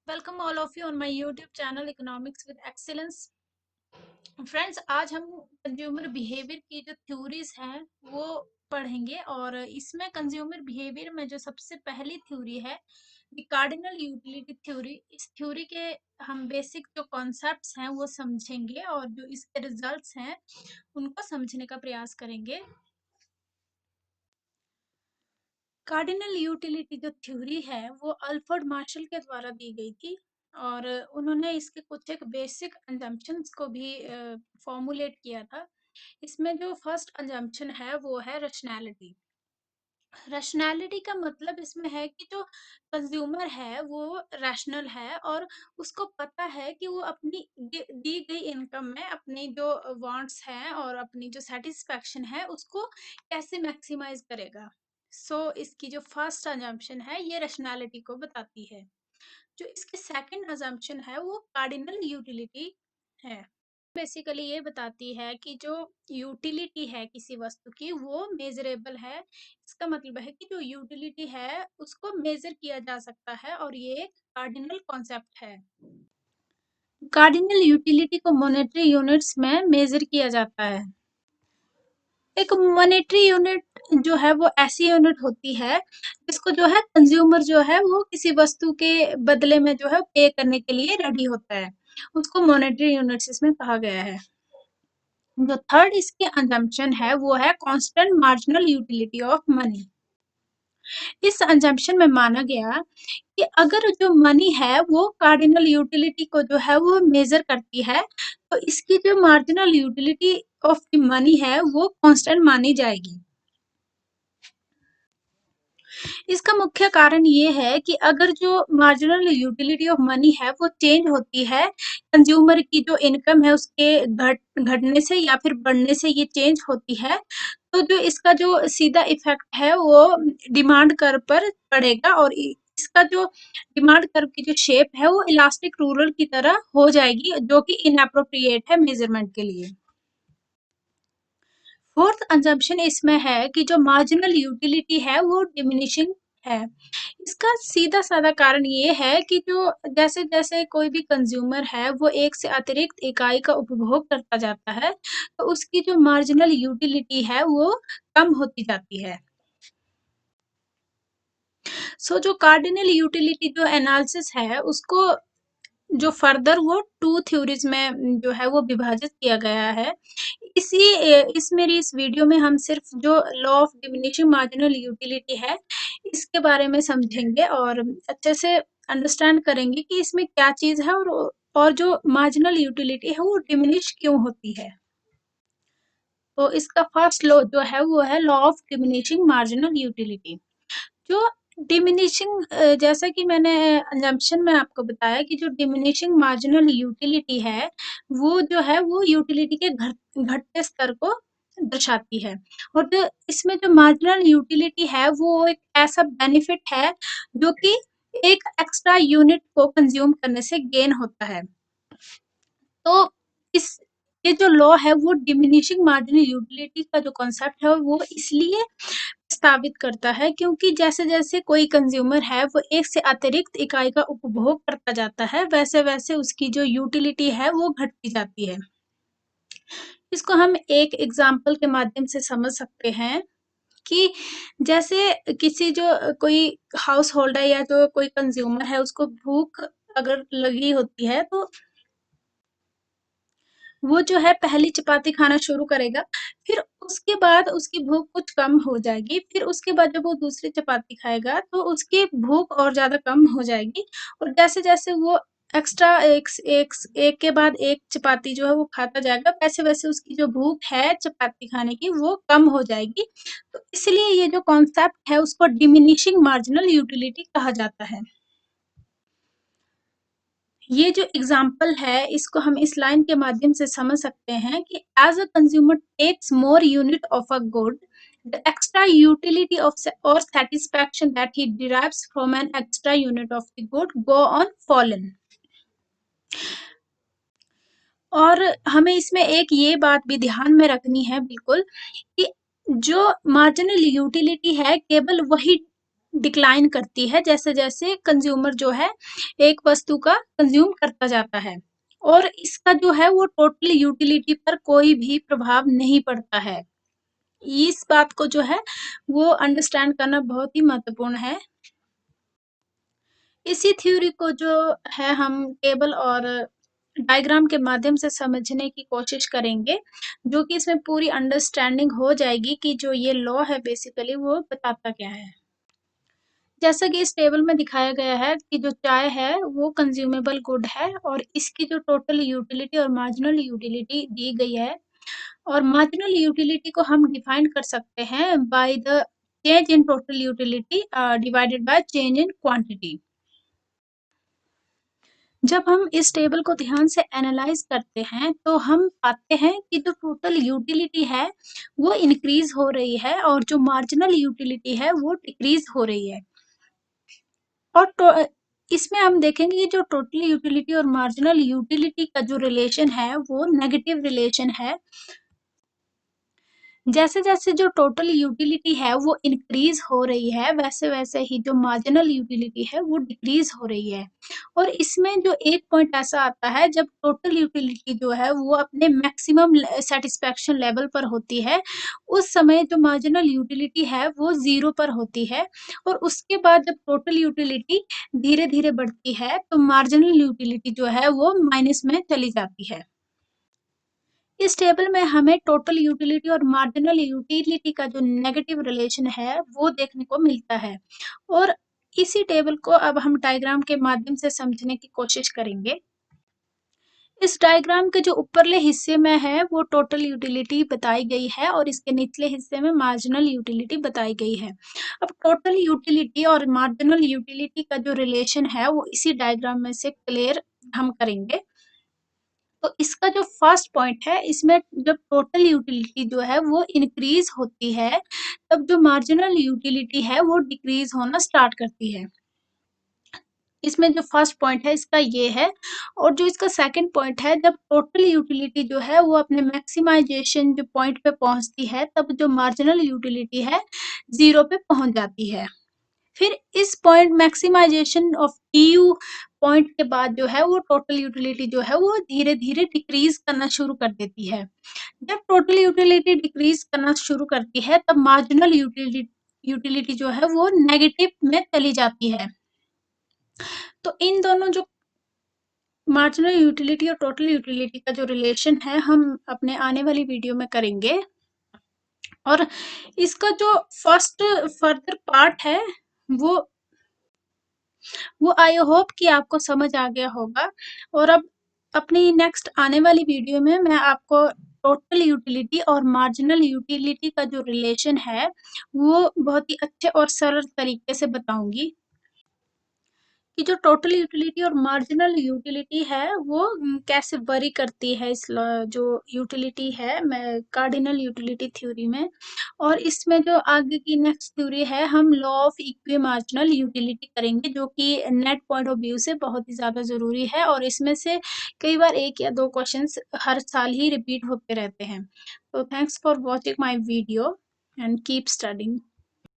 Welcome all of you on my YouTube channel economics with excellence. Friends, आज हम consumer behaviour की जो theories हैं वो पढ़ेंगे और इसमें कंज्यूमर बिहेवियर में जो सबसे पहली थ्योरी है द कार्डिनल यूटिलिटी थ्योरी। इस थ्योरी के हम बेसिक जो कॉन्सेप्ट्स हैं वो समझेंगे और जो इसके रिजल्ट्स हैं उनको समझने का प्रयास करेंगे। कार्डिनल यूटिलिटी जो थ्योरी है वो अल्फ्रेड मार्शल के द्वारा दी गई थी और उन्होंने इसके कुछ एक बेसिक असम्पशंस को भी फॉर्मुलेट किया था। इसमें जो फर्स्ट असम्पशन है वो है रैशनैलिटी। रैशनैलिटी का मतलब इसमें है कि जो कंज्यूमर है वो रैशनल है और उसको पता है कि वो अपनी दी गई इनकम में अपनी जो वांट्स हैं और अपनी जो सेटिस्फैक्शन है उसको कैसे मैक्सिमाइज करेगा। इसकी जो फर्स्ट असम्पशन है ये रैशनैलिटी को बताती है। जो इसकी सेकंड असम्पशन है वो कार्डिनल यूटिलिटी है। बेसिकली ये बताती है कि जो यूटिलिटी है किसी वस्तु की वो मेजरेबल है। इसका मतलब है कि जो यूटिलिटी है उसको मेजर किया जा सकता है और ये एक कार्डिनल कॉन्सेप्ट है। कार्डिनल यूटिलिटी को मॉनेटरी यूनिट्स में मेजर किया जाता है। एक मॉनेटरी यूनिट जो है वो ऐसी यूनिट होती है जिसको जो है कंज्यूमर जो है वो किसी वस्तु के बदले में जो है पे करने के लिए रेडी होता है, उसको मॉनेटरी यूनिट्स इसमें कहा गया है। जो थर्ड इसकी assumption है वो है constant marginal utility of money. इस assumption में माना गया कि अगर जो मनी है वो कार्डिनल यूटिलिटी को जो है वो मेजर करती है तो इसकी जो marginal utility of the money है वो कांस्टेंट मानी जाएगी। इसका मुख्य कारण ये है कि अगर जो मार्जिनल यूटिलिटी ऑफ मनी है वो चेंज होती है कंज्यूमर की जो इनकम है उसके घटने से या फिर बढ़ने से ये चेंज होती है, तो जो इसका जो सीधा इफेक्ट है वो डिमांड कर्व पर पड़ेगा और इसका जो डिमांड कर्व की जो शेप है वो इलास्टिक रूलर की तरह हो जाएगी जो कि इनएप्रोप्रिएट है मेजरमेंट के लिए। फोर्थ assumption इसमें है कि जो मार्जिनल यूटिलिटी है वो डिमिनिशिंग है। इसका सीधा साधा कारण ये है कि जो जैसे जैसे कोई भी कंज्यूमर है वो एक से अतिरिक्त इकाई का उपभोग करता जाता है तो उसकी जो मार्जिनल यूटिलिटी है वो कम होती जाती है। जो कार्डिनल यूटिलिटी जो एनालिसिस है उसको जो फर्दर वो टू थ्योरीज में जो है वो विभाजित किया गया है। इस मेरी इस वीडियो में हम सिर्फ जो law of diminishing marginal utility है इसके बारे में समझेंगे और अच्छे से अंडरस्टैंड करेंगे कि इसमें क्या चीज है और जो मार्जिनल यूटिलिटी है वो डिमिनिश क्यों होती है। तो इसका फर्स्ट लॉ जो है वो है law of diminishing marginal utility. जो डिमिनिशिंग जैसा कि मैंने assumption में आपको बताया कि जो डिमिनिशिंग मार्जिनल यूटिलिटी है वो जो है वो यूटिलिटी के घटते स्तर को दर्शाती है और जो इसमें जो मार्जिनल यूटिलिटी है वो एक ऐसा बेनिफिट है जो कि एक एक्स्ट्रा यूनिट को कंज्यूम करने से गेन होता है। तो इस ये जो लॉ है वो डिमिनिशिंग मार्जिनल यूटिलिटी का जो कॉन्सेप्ट है वो इसलिए प्रस्तावित करता है क्योंकि जैसे जैसे कोई कंज्यूमर है वो एक से अतिरिक्त इकाई का उपभोग करता जाता है वैसे वैसे उसकी जो यूटिलिटी है वो घटती जाती है। इसको हम एक एग्जाम्पल के माध्यम से समझ सकते हैं कि जैसे किसी जो कोई हाउस होल्ड है या जो कोई कंज्यूमर है उसको भूख अगर लगी होती है तो वो जो है पहली चपाती खाना शुरू करेगा, फिर उसके बाद उसकी भूख कुछ कम हो जाएगी, फिर उसके बाद जब वो दूसरी चपाती खाएगा तो उसकी भूख और ज़्यादा कम हो जाएगी और जैसे-जैसे वो एक्स्ट्रा एक के बाद एक चपाती जो है वो खाता जाएगा, वैसे-वैसे उसकी जो भूख है चपाती खाने की वो कम हो जाएगी। तो इसलिए ये जो कॉन्सेप्ट है उसको डिमिनिशिंग मार्जिनल यूटिलिटी कहा जाता है। ये जो एग्जाम्पल है इसको हम इस लाइन के माध्यम से समझ सकते हैं कि as a consumer takes more unit of a good the extra utility of और satisfaction that he derives from an extra unit of the good go on fallen। और हमें इसमें एक ये बात भी ध्यान में रखनी है बिल्कुल कि जो मार्जिनल यूटिलिटी है केवल वही डिक्लाइन करती है जैसे-जैसे कंज़्यूमर जो है एक वस्तु का कंज़्यूम करता जाता है और इसका जो है वो टोटल यूटिलिटी पर कोई भी प्रभाव नहीं पड़ता है। इस बात को जो है वो अंडरस्टैंड करना बहुत ही महत्वपूर्ण है। इसी थ्योरी को जो है हम टेबल और डायग्राम के माध्यम से समझने की कोशिश करेंगे, जो कि इसमें पूरी अंडरस्टैंडिंग हो जाएगी कि जो ये लॉ है बेसिकली वो बताता क्या है। जैसा कि इस टेबल में दिखाया गया है कि जो चाय है वो कंज्यूमेबल गुड है और इसकी जो टोटल यूटिलिटी और मार्जिनल यूटिलिटी दी गई है और मार्जिनल यूटिलिटी को हम डिफाइन कर सकते हैं by the change in total utility divided by change in quantity. जब हम इस टेबल को ध्यान से एनालाइज करते हैं तो हम पाते हैं कि जो टोटल यूटिलिटी है वो इंक्रीज हो रही है और जो मार्जिनल यूटिलिटी है वो डिक्रीज हो रही है। और इसमें हम देखेंगे कि जो टोटल यूटिलिटी और मार्जिनल यूटिलिटी का जो रिलेशन है वो नेगेटिव रिलेशन है। जैसे-जैसे जो टोटल यूटिलिटी है वो इंक्रीज़ हो रही है, वैसे-वैसे ही जो मार्जिनल यूटिलिटी है वो डिक्रीज़ हो रही है। और इसमें जो एक पॉइंट ऐसा आता है जब टोटल यूटिलिटी जो है वो अपने मैक्सिमम सैटिस्फैक्शन लेवल पर होती है, उस समय जो मार्जिनल यूटिलिटी है वो 0 पर होती है और उसके बाद जब टोटल यूटिलिटी धीरे-धीरे बढ़ती है, तो मार्जिनल यूटिलिटी जो है वो माइनस में चली जाती है। इस टेबल में हमें टोटल यूटिलिटी और मार्जिनल यूटिलिटी का जो नेगेटिव रिलेशन है वो देखने को मिलता है और इसी टेबल को अब हम डायग्राम के माध्यम से समझने की कोशिश करेंगे। इस डायग्राम के जो ऊपरले हिस्से में है वो टोटल यूटिलिटी बताई गई है और इसके निचले हिस्से में मार्जिनल यूटिलिटी बताई गई है। अब टोटल यूटिलिटी और मार्जिनल यूटिलिटी का जो रिलेशन है वो इसी डायग्राम में से क्लियर हम करेंगे। तो इसका जो फर्स्ट पॉइंट है, इसमें जब टोटल यूटिलिटी जो है वो इंक्रीज़ होती है, तब जो मार्जिनल यूटिलिटी है वो डिक्रीज़ होना स्टार्ट करती है। इसमें जो फर्स्ट पॉइंट है इसका ये है और जो इसका सेकंड पॉइंट है जब टोटल यूटिलिटी जो है वो अपने मैक्सिमाइज़ेशन जो पॉइंट पे पहुँचती है, तब जो मार्जिनल यूटिलिटी है 0 पे पहुँच जाती है। फिर इस पॉइंट मैक्सिमाइज़ेशन ऑफ टीयू पॉइंट के बाद जो है वो टोटल यूटिलिटी जो है वो धीरे-धीरे डिक्रीज़ करना शुरू कर देती है। जब टोटल यूटिलिटी डिक्रीज़ करना शुरू करती है तब मार्जिनल यूटिलिटी जो है वो नेगेटिव में चली जाती है। तो इन दोनों जो मार्जिनल यूटिलिटी और टोटल यूटिलिटी का जो रिलेशन है हम अपने आने वाली वीडियो में करेंगे और इसका जो फर्स्ट फर्दर पार्ट है वो आई होप कि आपको समझ आ गया होगा और अब अपनी नेक्स्ट आने वाली वीडियो में मैं आपको टोटल यूटिलिटी और मार्जिनल यूटिलिटी का जो रिलेशन है वो बहुत ही अच्छे और सरल तरीके से बताऊंगी कि जो टोटल यूटिलिटी और मार्जिनल यूटिलिटी है वो कैसे वरी करती है इस जो यूटिलिटी है मैं कार्डिनल यूटिलिटी थ्योरी में और इसमें जो आगे की नेक्स्ट थ्योरी है हम law of equi marginal utility करेंगे जो कि नेट पॉइंट ऑफ व्यू से बहुत ही ज़्यादा ज़रूरी है और इसमें से कई बार एक या दो क्वेश्चंस हर साल ही रिपीट होते रहते हैं। तो thanks for watching my video and keep studying.